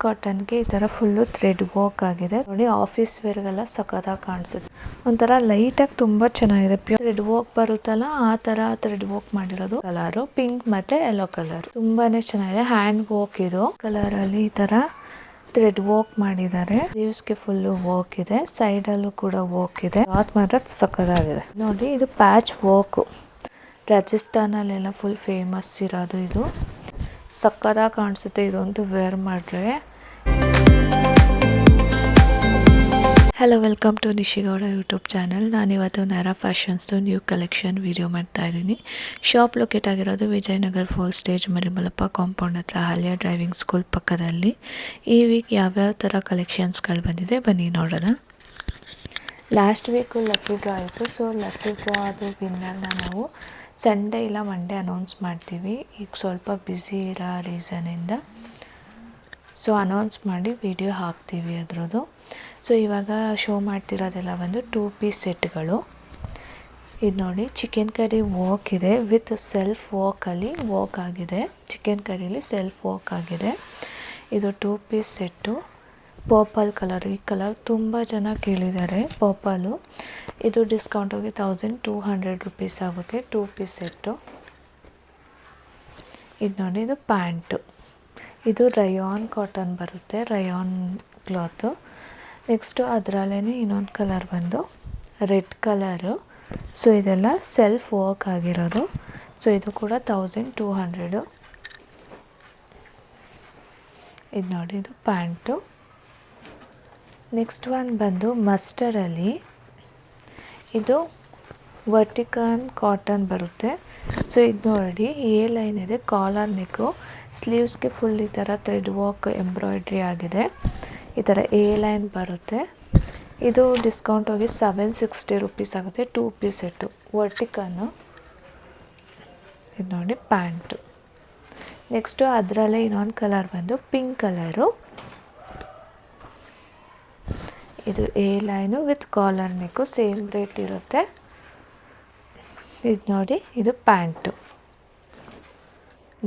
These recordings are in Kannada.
ಕಾಟನ್ಗೆ ಈ ತರ ಫುಲ್ ಥ್ರೆಡ್ ವರ್ಕ್ ಆಗಿದೆ ನೋಡಿ. ಆಫೀಸ್ ವೇರ್ಗೆಲ್ಲ ಸಖತ್ತಾಗಿ ಕಾಣಿಸುತ್ತೆ. ಒಂಥರ ಲೈಟ್ ಆಗಿ ತುಂಬಾ ಚೆನ್ನಾಗಿದೆ. ಥ್ರೆಡ್ ವರ್ಕ್ ಬರುತ್ತಲ್ಲ ಆ ತರ ಥ್ರೆಡ್ ವರ್ಕ್ ಮಾಡಿರೋದು. ಕಲರ್ ಪಿಂಕ್ ಮತ್ತೆ ಯೆಲ್ಲೋ ಕಲರ್ ತುಂಬಾನೇ ಚೆನ್ನಾಗಿದೆ. ಹ್ಯಾಂಡ್ ವರ್ಕ್ ಇದು ಕಲರ್ ಅಲ್ಲಿ ಈ ತರ ಥ್ರೆಡ್ ವರ್ಕ್ ಮಾಡಿದ್ದಾರೆ. ಸ್ಲೀವ್ಸ್ ಗೆ ಫುಲ್ ವರ್ಕ್ ಇದೆ. ಸೈಡ್ ಅಲ್ಲೂ ಕೂಡ ವರ್ಕ್ ಇದೆ. ಕ್ಲಾತ್ ಮಾತ್ರ ಸಖತ್ತಾಗಿದೆ ನೋಡಿ. ಇದು ಪ್ಯಾಚ್ ವರ್ಕ್ ರಾಜಸ್ಥಾನಲ್ಲೆಲ್ಲ ಫುಲ್ ಫೇಮಸ್ ಇರೋದು. ಇದು ಸಕ್ಕತ್ತಾಗಿ ಕಾಣಿಸುತ್ತೆ ಇದೊಂದು ವೇರ್ ಮಾಡ್ರೆ. Hello, welcome to Nishi Gowda YouTube channel. ನಾನಿವತ್ತು ನ್ಯಾರಾ ಫ್ಯಾಷನ್ಸ್ದು ನ್ಯೂ ಕಲೆಕ್ಷನ್ ವಿಡಿಯೋ ಮಾಡ್ತಾ ಇದ್ದೀನಿ. ಶಾಪ್ ಲೊಕೇಟ್ ಆಗಿರೋದು ವಿಜಯನಗರ ಫೋಲ್ ಸ್ಟೇಜ್ ಮರಿಮಲಪ್ಪ ಕಾಂಪೌಂಡ್ ಹತ್ರ ಹಾಲಿಯಾ ಡ್ರೈವಿಂಗ್ ಸ್ಕೂಲ್ ಪಕ್ಕದಲ್ಲಿ. ಈ ವೀಕ್ ಯಾವ್ಯಾವ ಥರ ಕಲೆಕ್ಷನ್ಸ್ಗಳು ಬಂದಿದೆ ಬನ್ನಿ ನೋಡೋಣ. ಲಾಸ್ಟ್ ವೀಕು ಲಕ್ಕಿ ಡ್ರಾ ಆಯಿತು. ಸೊ ಲಕ್ಕಿ ಡ್ರಾ ಅದು ವಿನ್ನರ್ನ ನಾವು ಸಂಡೇ ಇಲ್ಲ ಮಂಡೇ ಅನೌನ್ಸ್ ಮಾಡ್ತೀವಿ. ಈಗ ಸ್ವಲ್ಪ ಬ್ಯುಸಿ ಇರೋ ರೀಸನಿಂದ ಸೊ ಅನೌನ್ಸ್ ಮಾಡಿ ವಿಡಿಯೋ ಹಾಕ್ತೀವಿ ಅದರದ್ದು. ಸೊ ಇವಾಗ ಶೋ ಮಾಡ್ತಿರೋದೆಲ್ಲ ಒಂದು 2 ಪೀಸ್ ಸೆಟ್ಗಳು. ಇದು ನೋಡಿ, ಚಿಕನ್ ಕರಿ ವರ್ಕ್ ಇದೆ ವಿತ್ ಸೆಲ್ಫ್ ವರ್ಕಲ್ಲಿ ವರ್ಕ್ ಆಗಿದೆ. ಚಿಕನ್ ಕರಿಲಿ ಸೆಲ್ಫ್ ವರ್ಕ್ ಆಗಿದೆ. ಇದು 2 ಪೀಸ್ ಸೆಟ್ಟು. ಪರ್ಪಲ್ ಕಲರ್, ಈ ಕಲರ್ ತುಂಬ ಜನ ಕೇಳಿದ್ದಾರೆ ಪರ್ಪಲು. ಇದು ಡಿಸ್ಕೌಂಟ್ ಹೋಗಿ 1200 ರುಪೀಸ್ ಆಗುತ್ತೆ 2 ಪೀಸ್ ಸೆಟ್ಟು. ಇದು ನೋಡಿ, ಇದು ಪ್ಯಾಂಟು. ಇದು ರಯಾನ್ ಕಾಟನ್ ಬರುತ್ತೆ, ರಯಾನ್ ಕ್ಲಾತು. ನೆಕ್ಸ್ಟು ಅದರಲ್ಲೇ ಇನ್ನೊಂದು ಕಲರ್ ಬಂದು ರೆಡ್ ಕಲರು. ಸೊ ಇದೆಲ್ಲ ಸೆಲ್ಫ್ ವರ್ಕ್ ಆಗಿರೋದು. ಸೊ ಇದು ಕೂಡ 1200. ಇದು ನೋಡಿ, ಇದು ಪ್ಯಾಂಟು. ನೆಕ್ಸ್ಟ್ ಒನ್ ಬಂದು ಮಸ್ಟರಲ್ಲಿ. ಇದು ವರ್ಟಿಕನ್ ಕಾಟನ್ ಬರುತ್ತೆ. ಸೊ ಇದು ನೋಡಿ, ಎ ಲೈನ್ ಇದೆ, ಕಾಲರ್ ನೆಕ್ಕು. ಸ್ಲೀವ್ಸ್ಗೆ ಫುಲ್ ಈ ಥರ ಥ್ರೆಡ್ ವರ್ಕ್ ಎಂಬ್ರಾಯ್ಡ್ರಿ ಆಗಿದೆ. ಈ ಥರ ಎ ಲೈನ್ ಬರುತ್ತೆ. ಇದು ಡಿಸ್ಕೌಂಟ್ ಹೋಗಿ 760 ರುಪೀಸ್ ಆಗುತ್ತೆ 2 ಪೀಸ್ ಸೆಟ್ಟು ವರ್ಟಿಕನ್ನು. ಇದು ನೋಡಿ ಪ್ಯಾಂಟು. ನೆಕ್ಸ್ಟು ಅದರಲ್ಲೇ ಇನ್ನೊಂದು ಕಲರ್ ಬಂದು ಪಿಂಕ್ ಕಲರು. ಇದು A line with collar neck, same rate ಇರುತ್ತೆ. ಇದು ನೋಡಿ, ಇದು ಪ್ಯಾಂಟು.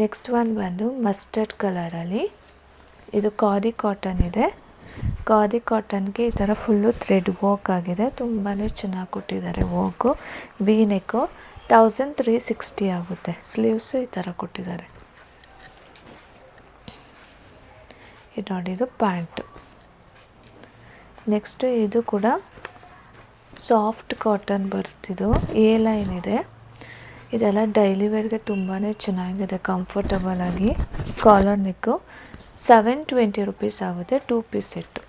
ನೆಕ್ಸ್ಟ್ ಒನ್ ಬಂದು ಮಸ್ಟರ್ಡ್ ಕಲರಲ್ಲಿ. ಇದು ಖಾದಿ ಕಾಟನ್ ಇದೆ. ಖಾದಿ ಕಾಟನ್ಗೆ ಈ ಥರ ಫುಲ್ಲು ಥ್ರೆಡ್ ವರ್ಕ್ ಆಗಿದೆ. ತುಂಬಾ ಚೆನ್ನಾಗಿ ಕೊಟ್ಟಿದ್ದಾರೆ ವರ್ಕು. ವಿ ನೆಕ್ಕು 1360 ಆಗುತ್ತೆ. ಸ್ಲೀವ್ಸು ಈ ಥರ ಕೊಟ್ಟಿದ್ದಾರೆ. ಇದು ನೋಡಿ, ಇದು ಪ್ಯಾಂಟು. ನೆಕ್ಸ್ಟು ಇದು ಕೂಡ ಸಾಫ್ಟ್ ಕಾಟನ್ ಬರುತ್ತಿದ್ದು, ಎ ಲೈನ್ ಇದೆ. ಇದೆಲ್ಲ ಡೈಲಿ ವೇರ್ಗೆ ತುಂಬಾ ಚೆನ್ನಾಗಿದೆ, ಕಂಫರ್ಟಬಲ್ ಆಗಿ. ಕಾಲರ್ ನೆಕ್ಕು 720 ರುಪೀಸ್ ಆಗುತ್ತೆ 2 ಪೀಸ್ ಸೆಟ್ಟು.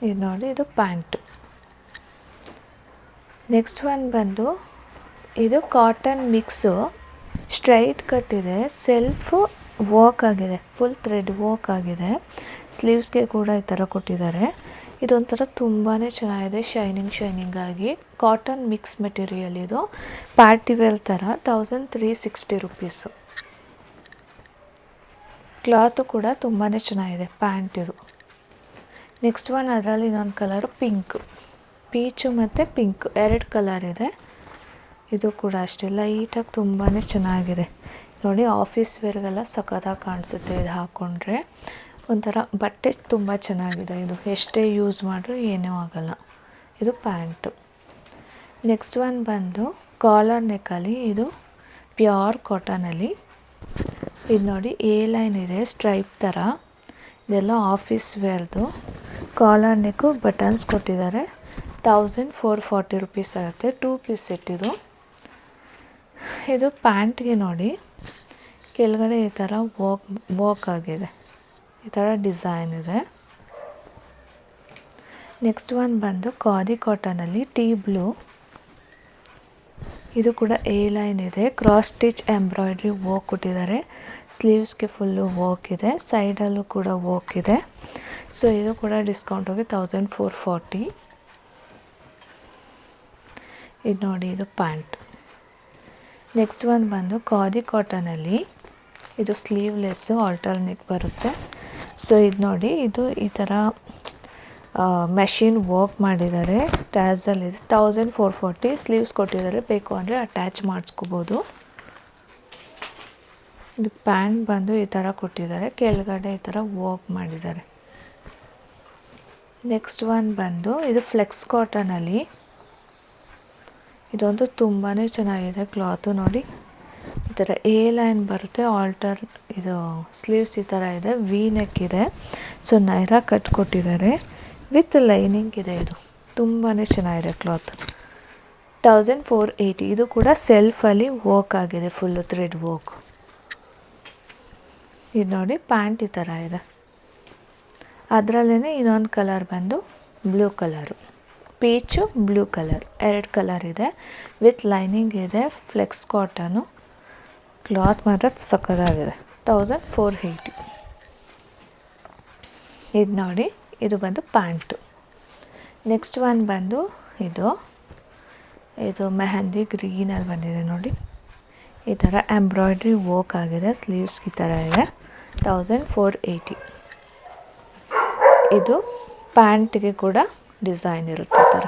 ಇದು ನೋಡಿ, ಇದು ಪ್ಯಾಂಟು. ನೆಕ್ಸ್ಟ್ ಒನ್ ಬಂದು ಇದು ಕಾಟನ್ ಮಿಕ್ಸು, ಸ್ಟ್ರೈಟ್ ಕಟ್ ಇದೆ, ಸೆಲ್ಫ್ ವರ್ಕ್ ಆಗಿದೆ, ಫುಲ್ ಥ್ರೆಡ್ ವರ್ಕ್ ಆಗಿದೆ. ಸ್ಲೀವ್ಸ್ಗೆ ಕೂಡ ಈ ಥರ ಕೊಟ್ಟಿದ್ದಾರೆ. ಇದೊಂಥರ ತುಂಬಾ ಚೆನ್ನಾಗಿದೆ, ಶೈನಿಂಗ್ ಆಗಿ. ಕಾಟನ್ ಮಿಕ್ಸ್ ಮೆಟೀರಿಯಲ್ ಇದು. ಪಾರ್ಟಿ ವೇರ್ ಥರ 1360 ರುಪೀಸು. ಕ್ಲಾತು ಕೂಡ ತುಂಬಾ ಚೆನ್ನಾಗಿದೆ, ಪ್ಯಾಂಟ್ ಇದು. ನೆಕ್ಸ್ಟ್ ಒನ್ ಅದರಲ್ಲಿ ಇನ್ನೊಂದು ಕಲರು ಪಿಂಕ್, ಪೀಚು ಮತ್ತು ಪಿಂಕ್ 2 ಕಲರ್ ಇದೆ. ಇದು ಕೂಡ ಅಷ್ಟೇ ಲೈಟಾಗಿ ತುಂಬಾ ಚೆನ್ನಾಗಿದೆ ನೋಡಿ. ಆಫೀಸ್ ವೇರ್ಗೆಲ್ಲ ಸಖತ್ತಾಗಿ ಕಾಣಿಸುತ್ತೆ ಇದು ಹಾಕ್ಕೊಂಡ್ರೆ. ಒಂಥರ ಬಟ್ಟೆ ತುಂಬ ಚೆನ್ನಾಗಿದೆ ಇದು. ಎಷ್ಟೇ ಯೂಸ್ ಮಾಡಿದ್ರೂ ಏನೂ ಆಗಲ್ಲ. ಇದು ಪ್ಯಾಂಟು. ನೆಕ್ಸ್ಟ್ ಒನ್ ಬಂದು ಕಾಲರ್ ನೆಕ್ಕಲ್ಲಿ. ಇದು ಪ್ಯೂರ್ ಕಾಟನಲ್ಲಿ. ಇದು ನೋಡಿ, ಎ ಲೈನ್ ಇದೆ, ಸ್ಟ್ರೈಪ್ ಥರ. ಇದೆಲ್ಲ ಆಫೀಸ್ ವೇರ್ದು. ಕಾಲರ್ ನೆಕ್ಕು ಬಟನ್ಸ್ ಕೊಟ್ಟಿದ್ದಾರೆ. 1440 ರುಪೀಸ್ ಆಗುತ್ತೆ 2 ಪೀಸ್ ಸೆಟ್ ಇದು. ಇದು ಪ್ಯಾಂಟ್ಗೆ ನೋಡಿ, ಕೆಳಗಡೆ ಈ ಥರ ವರ್ಕ್ ಆಗಿದೆ, ಈ ಥರ ಡಿಸೈನ್ ಇದೆ. ನೆಕ್ಸ್ಟ್ ಒನ್ ಬಂದು ಖಾದಿ ಕಾಟನಲ್ಲಿ ಟೀ ಬ್ಲೂ. ಇದು ಕೂಡ ಎ ಲೈನ್ ಇದೆ, ಕ್ರಾಸ್ ಸ್ಟಿಚ್ ಎಂಬ್ರಾಯ್ಡ್ರಿ ವರ್ಕ್ ಕೊಟ್ಟಿದ್ದಾರೆ. ಸ್ಲೀವ್ಸ್ಗೆ ಫುಲ್ಲು ವರ್ಕ್ ಇದೆ, ಸೈಡಲ್ಲೂ ಕೂಡ ವರ್ಕ್ ಇದೆ. ಸೊ ಇದು ಕೂಡ ಡಿಸ್ಕೌಂಟ್ ಹೋಗಿ 1440. ಇದು ನೋಡಿ, ಇದು ಪ್ಯಾಂಟ್. ನೆಕ್ಸ್ಟ್ ಒನ್ ಬಂದು ಖಾದಿ ಕಾಟನಲ್ಲಿ. ಇದು ಸ್ಲೀವ್ಲೆಸ್ಸು ಆಲ್ಟರ್ನೇಟ್ ಬರುತ್ತೆ. ಸೊ ಇದು ನೋಡಿ, ಇದು ಈ ಥರ ಮೆಷಿನ್ ವರ್ಕ್ ಮಾಡಿದ್ದಾರೆ. ಟ್ಯಾಸಲ್ ಇದೆ, 1440. ಸ್ಲೀವ್ಸ್ ಕೊಟ್ಟಿದ್ದಾರೆ, ಬೇಕು ಅಂದರೆ ಅಟ್ಯಾಚ್ ಮಾಡಿಸ್ಕೋಬೋದು. ಇದು ಪ್ಯಾಂಟ್ ಬಂದು ಈ ಥರ ಕೊಟ್ಟಿದ್ದಾರೆ, ಕೆಳಗಡೆ ಈ ಥರ ವರ್ಕ್ ಮಾಡಿದ್ದಾರೆ. ನೆಕ್ಸ್ಟ್ ಒನ್ ಬಂದು ಇದು ಫ್ಲೆಕ್ಸ್ ಕಾಟನಲ್ಲಿ. ಇದೊಂದು ತುಂಬಾ ಚೆನ್ನಾಗಿದೆ ಕ್ಲಾತು. ನೋಡಿ ಈ ಥರ ಎ ಲೈನ್ ಬರುತ್ತೆ, ಆಲ್ಟರ್ ಇದು ಸ್ಲೀವ್ಸ್ ಈ ಥರ ಇದೆ, ವಿ ನೆಕ್ ಇದೆ. ಸೊ ನೈರಾ ಕಟ್ ಕೊಟ್ಟಿದ್ದಾರೆ ವಿತ್ ಲೈನಿಂಗ್ ಇದೆ. ಇದು ತುಂಬಾ ಚೆನ್ನಾಗಿದೆ ಕ್ಲಾತ್. 1480. ಇದು ಕೂಡ ಸೆಲ್ಫಲ್ಲಿ ವರ್ಕ್ ಆಗಿದೆ, ಫುಲ್ಲು ಥ್ರೆಡ್ ವರ್ಕ್. ಇದು ನೋಡಿ ಪ್ಯಾಂಟ್ ಈ ಥರ ಇದೆ. ಅದರಲ್ಲೇ ಇನ್ನೊಂದು ಕಲರ್ ಬಂದು blue colour, peach blue colour, 2 colour ಇದೆ ವಿತ್ ಲೈನಿಂಗ್ ಇದೆ. Flex cotton. ಕ್ಲಾತ್ ಮಾತ್ರ ಸಕ್ಕತ್ತಾಗಿದೆ. 1480. ಇದು ನೋಡಿ, ಇದು ಬಂದು ಪ್ಯಾಂಟು. ನೆಕ್ಸ್ಟ್ ಒನ್ ಬಂದು ಇದು ಮೆಹಂದಿ ಗ್ರೀನಲ್ಲಿ ಬಂದಿದೆ ನೋಡಿ. ಈ ಥರ ಎಂಬ್ರಾಯ್ಡ್ರಿ ವರ್ಕ್ ಆಗಿದೆ, ಸ್ಲೀವ್ಸ್ ಈ ಥರ ಇದೆ. 1480. ಇದು ಪ್ಯಾಂಟ್ಗೆ ಕೂಡ ಡಿಸೈನ್ ಇರುತ್ತೆ ಈ ಥರ.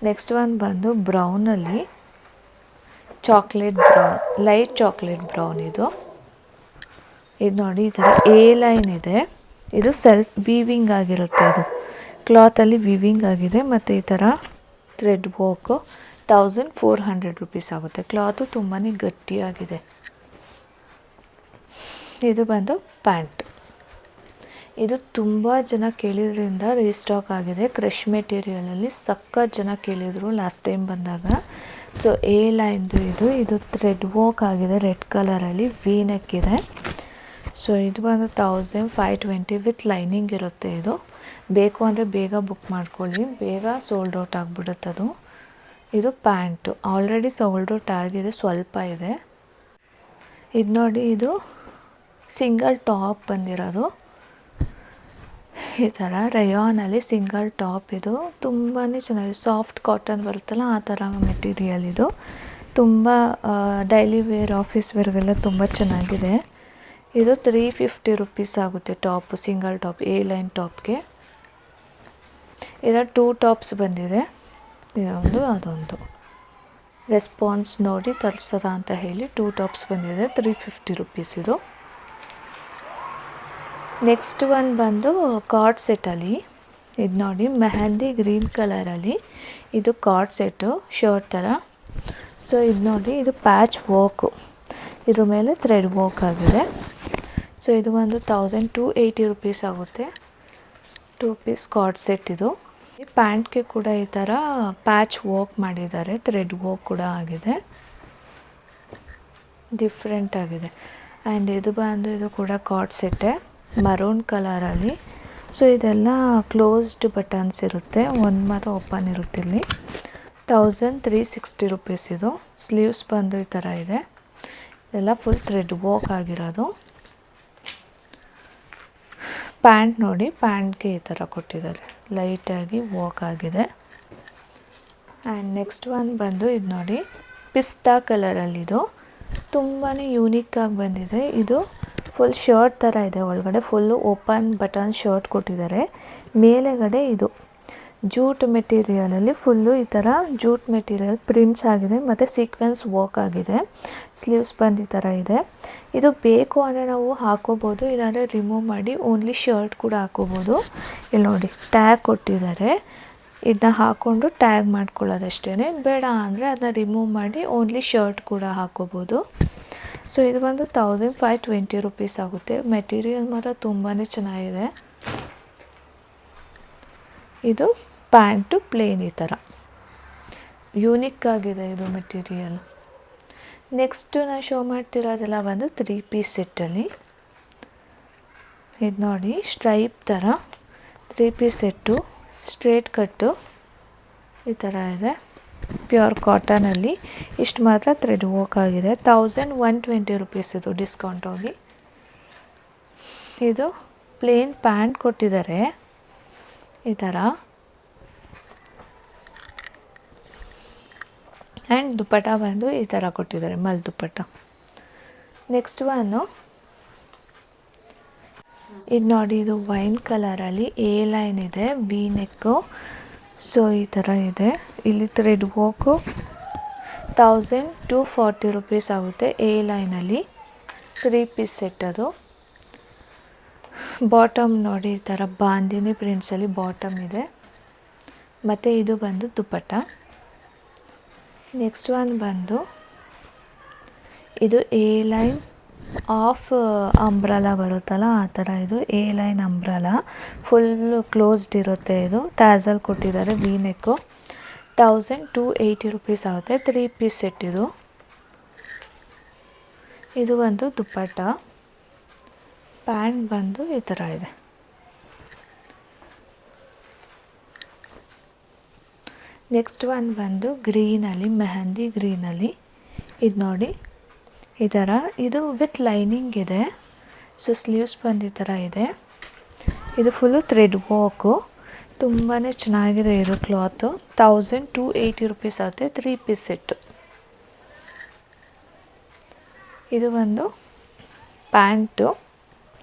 ನೆಕ್ಸ್ಟ್ ಒನ್ ಬಂದು ಬ್ರೌನಲ್ಲಿ, chocolate brown, light chocolate brown. ಇದು ನೋಡಿ ಈ ಥರ ಎ ಲೈನ್ ಇದೆ. ಇದು ಸೆಲ್ಫ್ ವೀವಿಂಗ್ ಆಗಿರುತ್ತೆ. ಇದು ಕ್ಲಾತಲ್ಲಿ ವೀವಿಂಗ್ ಆಗಿದೆ ಮತ್ತು ಈ ಥರ ಥ್ರೆಡ್ ವರ್ಕು. 1400 ರುಪೀಸ್ ಆಗುತ್ತೆ. ಕ್ಲಾತು ತುಂಬಾ ಗಟ್ಟಿಯಾಗಿದೆ. ಇದು ಬಂದು ಪ್ಯಾಂಟ್. ಇದು ತುಂಬ ಜನ ಕೇಳಿದ್ರಿಂದ ರೀಸ್ಟಾಕ್ ಆಗಿದೆ. ಕ್ರಶ್ ಮೆಟೀರಿಯಲಲ್ಲಿ ಸಖತ್ ಜನ ಕೇಳಿದರು ಲಾಸ್ಟ್ ಟೈಮ್ ಬಂದಾಗ. ಸೊ ಎ ಲೈನ್ದು ಇದು ಥ್ರೆಡ್ ವರ್ಕ್ ಆಗಿದೆ, ರೆಡ್ ಕಲರಲ್ಲಿ ವಿ ನೆಕ್ ಇದೆ. ಸೊ ಇದು ಬಂದು 1520 ವಿತ್ ಲೈನಿಂಗ್ ಇರುತ್ತೆ. ಇದು ಬೇಕು ಅಂದರೆ ಬೇಗ ಬುಕ್ ಮಾಡ್ಕೊಳ್ಳಿ, ಬೇಗ ಸೋಲ್ಡ್ ಔಟ್ ಆಗಿಬಿಡುತ್ತದು. ಇದು ಪ್ಯಾಂಟು ಆಲ್ರೆಡಿ ಸೋಲ್ಡ್ ಔಟ್ ಆಗಿದೆ, ಸ್ವಲ್ಪ ಇದೆ. ಇದು ನೋಡಿ, ಇದು ಸಿಂಗಲ್ ಟಾಪ್ ಬಂದಿರೋದು. ಈ ಥರ ರಯಾನಲ್ಲಿ ಸಿಂಗಲ್ ಟಾಪ್. ಇದು ತುಂಬಾ ಚೆನ್ನಾಗಿದೆ, ಸಾಫ್ಟ್ ಕಾಟನ್ ಬರುತ್ತಲ್ಲ ಆ ಥರ ಮೆಟೀರಿಯಲ್. ಇದು ತುಂಬ ಡೈಲಿ ವೇರ್, ಆಫೀಸ್ ವೇರ್ಗೆಲ್ಲ ತುಂಬ ಚೆನ್ನಾಗಿದೆ. ಇದು 350 ರುಪೀಸ್ ಆಗುತ್ತೆ top, single top, A line ಟಾಪ್ಗೆ. ಇದರ 2 ಟಾಪ್ಸ್ ಬಂದಿದೆ, ಇದೊಂದು ಅದೊಂದು. ರೆಸ್ಪಾನ್ಸ್ ನೋಡಿ ತರಿಸದ ಅಂತ ಹೇಳಿ 2 ಟಾಪ್ಸ್ ಬಂದಿದೆ, 350 ರುಪೀಸ್ ಇದು. ನೆಕ್ಸ್ಟ್ ಒನ್ ಬಂದು ಕಾರ್ಡ್ ಸೆಟ್ಟಲ್ಲಿ. ಇದು ನೋಡಿ ಮೆಹಂದಿ ಗ್ರೀನ್ ಕಲರಲ್ಲಿ. ಇದು ಕಾರ್ಡ್ ಸೆಟ್ಟು, ಶರ್ಟ್ ಥರ. ಸೊ ಇದು ನೋಡಿ, ಇದು ಪ್ಯಾಚ್ ವರ್ಕು, ಇದ್ರ ಮೇಲೆ ಥ್ರೆಡ್ ವರ್ಕ್ ಆಗಿದೆ. ಸೊ ಇದು ಒಂದು 1280 ರುಪೀಸ್ ಆಗುತ್ತೆ. 2 ಪೀಸ್ ಕಾರ್ಡ್ ಸೆಟ್ ಇದು. ಈ ಪ್ಯಾಂಟ್ಗೆ ಕೂಡ ಈ ಥರ ಪ್ಯಾಚ್ ವರ್ಕ್ ಮಾಡಿದ್ದಾರೆ, ಥ್ರೆಡ್ ವರ್ಕ್ ಕೂಡ ಆಗಿದೆ, ಡಿಫ್ರೆಂಟ್ ಆಗಿದೆ. ಆ್ಯಂಡ್ ಇದು ಬಂದು ಇದು ಕೂಡ ಕಾರ್ಡ್ ಸೆಟ್ಟೇ, ಮರೂನ್ ಕಲರಲ್ಲಿ. ಸೊ ಇದೆಲ್ಲ ಕ್ಲೋಸ್ಡ್ ಬಟನ್ಸ್ ಇರುತ್ತೆ, ಒಂದು ಮಾತ್ರ ಓಪನ್ ಇರುತ್ತೆ. ಇಲ್ಲಿ 1360 ರುಪೀಸ್ ಇದು. ಸ್ಲೀವ್ಸ್ ಬಂದು ಈ ಥರ ಇದೆ, ಇದೆಲ್ಲ ಫುಲ್ ಥ್ರೆಡ್ ವರ್ಕ್ ಆಗಿರೋದು. ಪ್ಯಾಂಟ್ ನೋಡಿ, ಪ್ಯಾಂಟ್ಗೆ ಈ ಥರ ಕೊಟ್ಟಿದ್ದಾರೆ, ಲೈಟಾಗಿ ವರ್ಕ್ ಆಗಿದೆ. ಆ್ಯಂಡ್ ನೆಕ್ಸ್ಟ್ ಒನ್ ಬಂದು ಇದು ನೋಡಿ, ಪಿಸ್ತಾ ಕಲರಲ್ಲಿದು ತುಂಬಾ ಯೂನಿಕ್ಕಾಗಿ ಬಂದಿದೆ. ಇದು ಫುಲ್ ಶರ್ಟ್ ಥರ ಇದೆ, ಒಳಗಡೆ ಫುಲ್ಲು ಓಪನ್ ಬಟನ್ ಶರ್ಟ್ ಕೊಟ್ಟಿದ್ದಾರೆ. ಮೇಲೆಗಡೆ ಇದು ಜೂಟ್ ಮೆಟೀರಿಯಲಲ್ಲಿ ಫುಲ್ಲು ಈ ಥರ ಜೂಟ್ ಮೆಟೀರಿಯಲ್ ಪ್ರಿಂಟ್ಸ್ ಆಗಿದೆ ಮತ್ತು ಸೀಕ್ವೆನ್ಸ್ ವರ್ಕ್ ಆಗಿದೆ. ಸ್ಲೀವ್ಸ್ ಬಂದು ಈ ಥರ ಇದೆ. ಇದು ಬೇಕು ಅಂದರೆ ನಾವು ಹಾಕೋಬೋದು, ಇಲ್ಲಾಂದರೆ ರಿಮೂವ್ ಮಾಡಿ ಓನ್ಲಿ ಶರ್ಟ್ ಕೂಡ ಹಾಕೋಬೋದು. ಇಲ್ಲಿ ನೋಡಿ ಟ್ಯಾಗ್ ಕೊಟ್ಟಿದ್ದಾರೆ, ಇದನ್ನ ಹಾಕ್ಕೊಂಡು ಟ್ಯಾಗ್ ಮಾಡ್ಕೊಳ್ಳೋದಷ್ಟೇ. ಬೇಡ ಅಂದರೆ ಅದನ್ನ ರಿಮೂವ್ ಮಾಡಿ ಓನ್ಲಿ ಶರ್ಟ್ ಕೂಡ ಹಾಕೋಬೋದು. ಸೊ ಇದು ಬಂದು 1520 ರುಪೀಸ್ ಆಗುತ್ತೆ. ಮೆಟೀರಿಯಲ್ ಮಾತ್ರ ತುಂಬಾ ಚೆನ್ನಾಗಿದೆ. ಇದು ಪ್ಯಾಂಟು ಪ್ಲೇನ್ ಈ ಥರ ಯೂನಿಕ್ ಆಗಿದೆ ಇದು ಮೆಟೀರಿಯಲ್. ನೆಕ್ಸ್ಟು ನಾನು ಶೋ ಮಾಡ್ತಿರೋದೆಲ್ಲ ಬಂದು 3 ಪೀಸ್ ಸೆಟ್ಟಲ್ಲಿ. ಇದು ನೋಡಿ ಸ್ಟ್ರೈಪ್ ಥರ 3 ಪೀಸ್ ಸೆಟ್ಟು, ಸ್ಟ್ರೇಟ್ ಕಟ್ಟು ಈ ಥರ ಇದೆ, ಪ್ಯೂರ್ ಕಾಟನಲ್ಲಿ. ಇಷ್ಟು ಮಾತ್ರ ಥ್ರೆಡ್ ವರ್ಕ್ ಆಗಿದೆ. 1120 ರುಪೀಸ್ ಇದು ಡಿಸ್ಕೌಂಟ್ ಹೋಗಿ. ಇದು ಪ್ಲೇನ್ ಪ್ಯಾಂಟ್ ಕೊಟ್ಟಿದ್ದಾರೆ ಈ ಥರ. ಆ್ಯಂಡ್ ದುಪ್ಪಟ್ಟ ಬಂದು ಈ ಥರ ಕೊಟ್ಟಿದ್ದಾರೆ, ಮಲ್ ದುಪ್ಪಟ್ಟ. ನೆಕ್ಸ್ಟ್ ಒನ್ನು ಇದು ನೋಡಿ, ಇದು ವೈನ್ ಕಲರಲ್ಲಿ ಎ ಲೈನ್ ಇದೆ, ವಿ ನೆಕ್ಕು. ಸೊ ಈ ಥರ ಇದೆ. ಇಲ್ಲಿ ಥ್ರೆಡ್ ವರ್ಕು 1240 ರುಪೀಸ್ ಆಗುತ್ತೆ. ಎ ಲೈನಲ್ಲಿ 3 ಪೀಸ್ ಸೆಟ್ ಅದು. ಬಾಟಮ್ ನೋಡಿ ಈ ಥರ ಬಾಂದಿನಿ ಪ್ರಿಂಟ್ಸಲ್ಲಿ ಬಾಟಮ್ ಇದೆ. ಮತ್ತು ಇದು ಬಂದು ದುಪ್ಪಟ್ಟ. ನೆಕ್ಸ್ಟ್ ಒನ್ ಬಂದು ಇದು ಎ ಲೈನ್ ಆಫ್ ಅಂಬ್ರಲಾ ಬರುತ್ತಲ್ಲ ಆ ಥರ. ಇದು A line umbrella full closed ಇರುತ್ತೆ. ಇದು ಟ್ಯಾಸಲ್ ಕೊಟ್ಟಿದ್ದಾರೆ ವಿ ನೆಕ್ಕು. 1280 ರುಪೀಸ್ ಆಗುತ್ತೆ. 3 ಪೀಸ್ ಸೆಟ್ ಇದು. ಇದು ಒಂದು ದುಪ್ಪಟ್ಟ. ಪ್ಯಾಂಟ್ ಬಂದು ಈ ಥರ ಇದೆ. ನೆಕ್ಸ್ಟ್ ಒನ್ ಬಂದು ಗ್ರೀನಲ್ಲಿ, ಮೆಹಂದಿ ಗ್ರೀನಲ್ಲಿ. ಇದು ನೋಡಿ ಈ ಥರ. ಇದು ವಿತ್ ಲೈನಿಂಗ್ ಇದೆ. ಸೊ ಸ್ಲೀವ್ಸ್ ಬಂದು ಈ ಥರ ಇದೆ. ಇದು ಫುಲ್ಲು ಥ್ರೆಡ್ ವರ್ಕು. ತುಂಬಾ ಚೆನ್ನಾಗಿದೆ ಇದು ಕ್ಲಾತು. 1280 ರುಪೀಸ್ ಆಗುತ್ತೆ. 3 ಪೀಸ್ ಸೆಟ್ಟು. ಇದು ಒಂದು ಪ್ಯಾಂಟು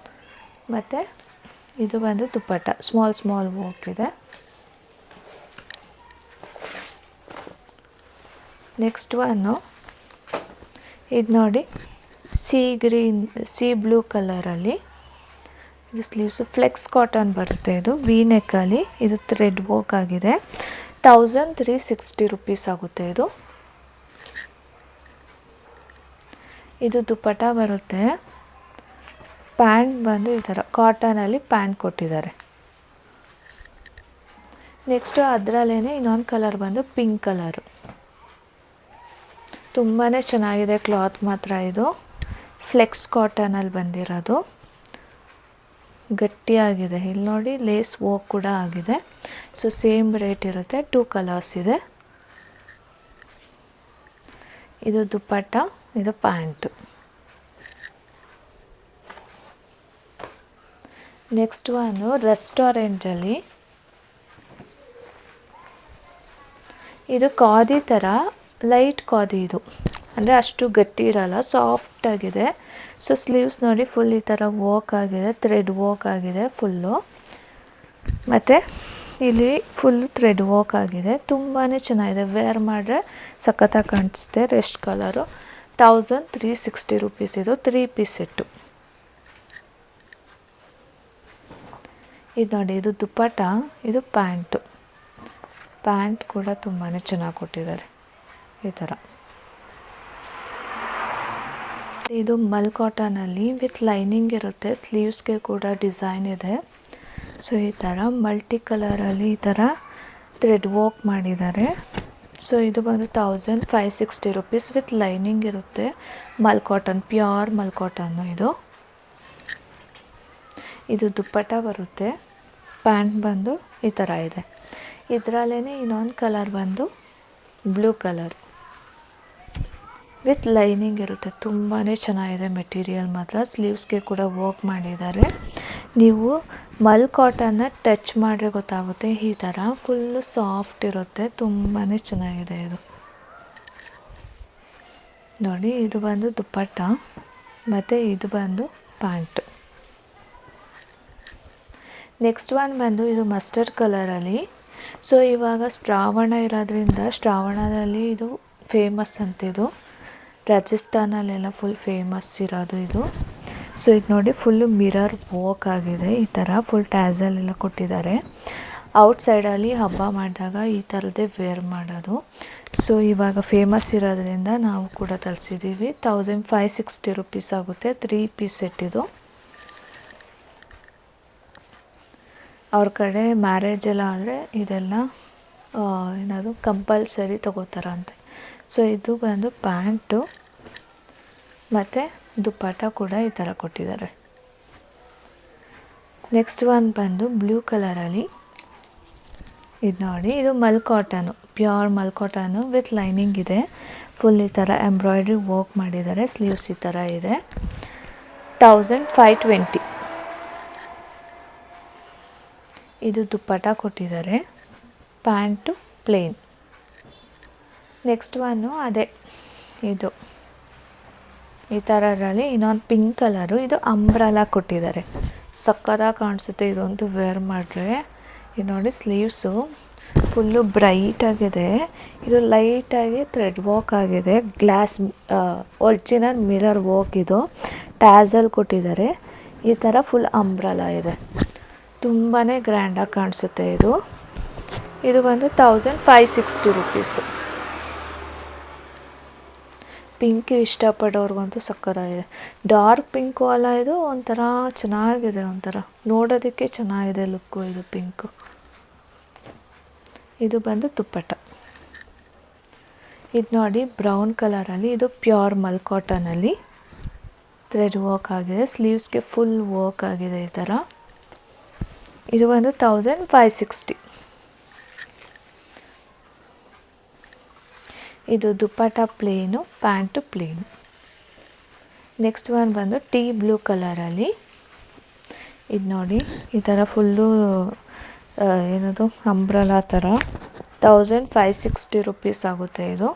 ಮತ್ತು ಇದು ಬಂದು ದುಪ್ಪಟ್ಟ. ಸ್ಮಾಲ್ ವರ್ಕ್ ಇದೆ. ನೆಕ್ಸ್ಟ್ ಒನ್ನು ಇದು ನೋಡಿ ಸಿ ಬ್ಲೂ ಕಲರಲ್ಲಿ. ಇದು ಸ್ಲೀವ್ಸು ಫ್ಲೆಕ್ಸ್ ಕಾಟನ್ ಬರುತ್ತೆ. ಇದು ವಿ ನೆಕ್ಕಲ್ಲಿ. ಇದು ಥ್ರೆಡ್ ವರ್ಕ್ ಆಗಿದೆ. 1360 ರುಪೀಸ್ ಆಗುತ್ತೆ ಇದು. ಇದು ದುಪ್ಪಟ್ಟ ಬರುತ್ತೆ. ಪ್ಯಾಂಟ್ ಬಂದು ಈ ಥರ ಕಾಟನಲ್ಲಿ ಪ್ಯಾಂಟ್ ಕೊಟ್ಟಿದ್ದಾರೆ. ನೆಕ್ಸ್ಟು ಅದರಲ್ಲೇ ಇನ್ನೊಂದು ಕಲರ್ ಬಂದು ಪಿಂಕ್ ಕಲರು. ತುಂಬಾ ಚೆನ್ನಾಗಿದೆ ಕ್ಲಾತ್ ಮಾತ್ರ. ಇದು ಫ್ಲೆಕ್ಸ್ ಕಾಟನಲ್ಲಿ ಬಂದಿರೋದು. ಗಟ್ಟಿಯಾಗಿದೆ. ಇಲ್ಲಿ ನೋಡಿ ಲೇಸ್ ವರ್ಕ್ ಕೂಡ ಆಗಿದೆ. ಸೊ ಸೇಮ್ ರೇಟ್ ಇರುತ್ತೆ. 2 ಕಲರ್ಸ್ ಇದೆ. ಇದು ದುಪ್ಪಟ್ಟ, ಇದು ಪ್ಯಾಂಟು. ನೆಕ್ಸ್ಟ್ ಒನ್ನು ರೆಸ್ಟೋರೆಂಟಲ್ಲಿ. ಇದು ಖಾದಿ ಥರ ಲೈಟ್ ಖಾದಿ. ಇದು ಅಂದರೆ ಅಷ್ಟು ಗಟ್ಟಿ ಇರಲ್ಲ, ಸಾಫ್ಟಾಗಿದೆ. ಸೊ ಸ್ಲೀವ್ಸ್ ನೋಡಿ ಫುಲ್ ಈ ಥರ ವರ್ಕ್ ಆಗಿದೆ. ಥ್ರೆಡ್ ವರ್ಕ್ ಆಗಿದೆ ಫುಲ್ಲು. ಮತ್ತು ಇಲ್ಲಿ ಫುಲ್ಲು ಥ್ರೆಡ್ ವರ್ಕ್ ಆಗಿದೆ. ತುಂಬಾ ಚೆನ್ನಾಗಿದೆ. ವೇರ್ ಮಾಡಿದ್ರೆ ಸಖತ್ತಾಗಿ ಕಾಣಿಸುತ್ತೆ. Rest colour. 1360 ರುಪೀಸ್ ಇದು. 3 ಪೀಸ್ ಸೆಟ್ಟು. ಇದು ನೋಡಿ ಇದು ದುಪ್ಪಟ್ಟ, ಇದು ಪ್ಯಾಂಟು. ಪ್ಯಾಂಟ್ ಕೂಡ ತುಂಬಾ ಚೆನ್ನಾಗಿ ಕೊಟ್ಟಿದ್ದಾರೆ ಈ ಥರ. ಇದು ಮಲ್ ಕಾಟನಲ್ಲಿ ವಿತ್ ಲೈನಿಂಗ್ ಇರುತ್ತೆ. ಸ್ಲೀವ್ಸ್ಗೆ ಕೂಡ ಡಿಸೈನ್ ಇದೆ. ಸೊ ಈ ಥರ ಮಲ್ಟಿ ಕಲರಲ್ಲಿ ಈ ಥರ ಥ್ರೆಡ್ ವರ್ಕ್ ಮಾಡಿದ್ದಾರೆ. ಸೊ ಇದು ಬಂದು 1560 ರುಪೀಸ್ ವಿತ್ ಲೈನಿಂಗ್ ಇರುತ್ತೆ. ಮಲ್ ಕಾಟನ್, ಪ್ಯೂರ್ ಮಲ್ ಕಾಟನ್ನು ಇದು. ಇದು ದುಪ್ಪಟ್ಟ ಬರುತ್ತೆ. ಪ್ಯಾಂಟ್ ಬಂದು ಈ ಥರ ಇದೆ. ಇದರಲ್ಲೇ ಇನ್ನೊಂದು ಕಲರ್ ಬಂದು ಬ್ಲೂ ಕಲರ್ ವಿತ್ ಲೈನಿಂಗ್ ಇರುತ್ತೆ. ತುಂಬಾ ಚೆನ್ನಾಗಿದೆ ಮೆಟೀರಿಯಲ್ ಮಾತ್ರ. ಸ್ಲೀವ್ಸ್ಗೆ ಕೂಡ ವರ್ಕ್ ಮಾಡಿದ್ದಾರೆ. ನೀವು ಮಲ್ ಕಾಟನ್ನ ಟಚ್ ಮಾಡಿದ್ರೆ ಗೊತ್ತಾಗುತ್ತೆ. ಈ ಥರ ಫುಲ್ಲು ಸಾಫ್ಟ್ ಇರುತ್ತೆ. ತುಂಬಾ ಚೆನ್ನಾಗಿದೆ ಇದು ನೋಡಿ. ಇದು ಬಂದು ದುಪ್ಪಟ್ಟ ಮತ್ತು ಇದು ಬಂದು ಪ್ಯಾಂಟ್. ನೆಕ್ಸ್ಟ್ ಒನ್ ಬಂದು ಇದು ಮಸ್ಟರ್ಡ್ ಕಲರಲ್ಲಿ. ಸೊ ಇವಾಗ ಶ್ರಾವಣ ಇರೋದ್ರಿಂದ ಶ್ರಾವಣದಲ್ಲಿ ಇದು ಫೇಮಸ್ ಅಂತಿದು. ರಾಜಸ್ಥಾನಲ್ಲೆಲ್ಲ ಫುಲ್ ಫೇಮಸ್ ಇರೋದು ಇದು. ಸೊ ಇದು ನೋಡಿ ಫುಲ್ಲು ಮಿರರ್ ವರ್ಕ್ ಆಗಿದೆ. ಈ ಥರ ಫುಲ್ ಟ್ಯಾಸಲ್ ಎಲ್ಲ ಕೊಟ್ಟಿದ್ದಾರೆ. ಔಟ್ಸೈಡಲ್ಲಿ ಹಬ್ಬ ಮಾಡಿದಾಗ ಈ ಥರದ್ದೇ ವೇರ್ ಮಾಡೋದು. ಸೊ ಇವಾಗ ಫೇಮಸ್ ಇರೋದ್ರಿಂದ ನಾವು ಕೂಡ ತರಿಸಿದ್ದೀವಿ. 1560 ರುಪೀಸ್ ಆಗುತ್ತೆ. 3 ಪೀಸ್ ಸೆಟ್ ಇದು. ಅವ್ರ ಕಡೆ ಮ್ಯಾರೇಜ್ ಎಲ್ಲ ಆದರೆ ಇದೆಲ್ಲ ಏನದು ಕಂಪಲ್ಸರಿ ತೊಗೋತಾರಂತೆ. ಸೊ ಇದು ಬಂದು ಪ್ಯಾಂಟು ಮತ್ತು ದುಪ್ಪಟ್ಟ ಕೂಡ ಈ ಥರ ಕೊಟ್ಟಿದ್ದಾರೆ. ನೆಕ್ಸ್ಟ್ ಒನ್ ಬಂದು ಬ್ಲೂ ಕಲರಲ್ಲಿ. ಇದು ನೋಡಿ ಇದು mul cotton, pure mul cotton with lining ಇದೆ. ಫುಲ್ ಈ ಥರ ಎಂಬ್ರಾಯ್ಡ್ರಿ ವರ್ಕ್ ಮಾಡಿದ್ದಾರೆ. ಸ್ಲೀವ್ಸ್ ಈ ಥರ ಇದೆ. 1520. ಇದು ದುಪ್ಪಟ್ಟ ಕೊಟ್ಟಿದ್ದಾರೆ. Pant plane. ನೆಕ್ಸ್ಟ್ ಒನ್ನು ಅದೇ ಇದು ಈ ಥರದಲ್ಲಿ ಇನ್ನೊಂದು ಪಿಂಕ್ ಕಲರು. ಇದು ಅಂಬ್ರಲಾ ಕೊಟ್ಟಿದ್ದಾರೆ. ಸಕ್ಕತ್ತಾಗಿ ಕಾಣಿಸುತ್ತೆ ಇದಂತೂ ವೇರ್ ಮಾಡಿದ್ರೆ. ಇದು ನೋಡಿ ಸ್ಲೀವ್ಸು ಫುಲ್ಲು ಬ್ರೈಟ್ ಆಗಿದೆ. ಇದು ಲೈಟಾಗಿ ಥ್ರೆಡ್ ವರ್ಕ್ ಆಗಿದೆ. ಗ್ಲಾಸ್ ಒರಿಜಿನಲ್ ಮಿರರ್ ವರ್ಕ್ ಇದು. ಟ್ಯಾಸಲ್ ಕೊಟ್ಟಿದ್ದಾರೆ. ಈ ಥರ ಫುಲ್ ಅಂಬ್ರಲಾ ಇದೆ. ತುಂಬಾ ಗ್ರ್ಯಾಂಡಾಗಿ ಕಾಣಿಸುತ್ತೆ ಇದು. ಇದು ಬಂದು 1560 ರುಪೀಸು. ಪಿಂಕ್ ಇಷ್ಟಪಡೋರ್ಗಂತೂ ಸಕ್ಕತ್ತಾಗಿದೆ. ಡಾರ್ಕ್ ಪಿಂಕು ಅಲ್ಲ, ಇದು ಒಂಥರ ಚೆನ್ನಾಗಿದೆ. ಒಂಥರ ನೋಡೋದಕ್ಕೆ ಚೆನ್ನಾಗಿದೆ ಲುಕ್ಕು ಇದು ಪಿಂಕು. ಇದು ಬಂದು ದುಪ್ಪಟ್ಟ. ಇದು ನೋಡಿ ಬ್ರೌನ್ ಕಲರಲ್ಲಿ. ಇದು ಪ್ಯೂರ್ ಮಲ್ ಕಾಟನಲ್ಲಿ ಥ್ರೆಡ್ ವರ್ಕ್ ಆಗಿದೆ. ಸ್ಲೀವ್ಸ್ಗೆ ಫುಲ್ ವರ್ಕ್ ಆಗಿದೆ ಈ ಥರ. ಇದು ಬಂದು 1560. ಇದು dupatta plain, pant plain. Next one ಬಂದು ಟೀ ಬ್ಲೂ ಕಲರಲ್ಲಿ. ಇದು ನೋಡಿ ಈ ಥರ ಫುಲ್ಲು ಏನದು ಅಂಬ್ರಲಾ ಥರ. 1560 ರುಪೀಸ್ ಆಗುತ್ತೆ ಇದು.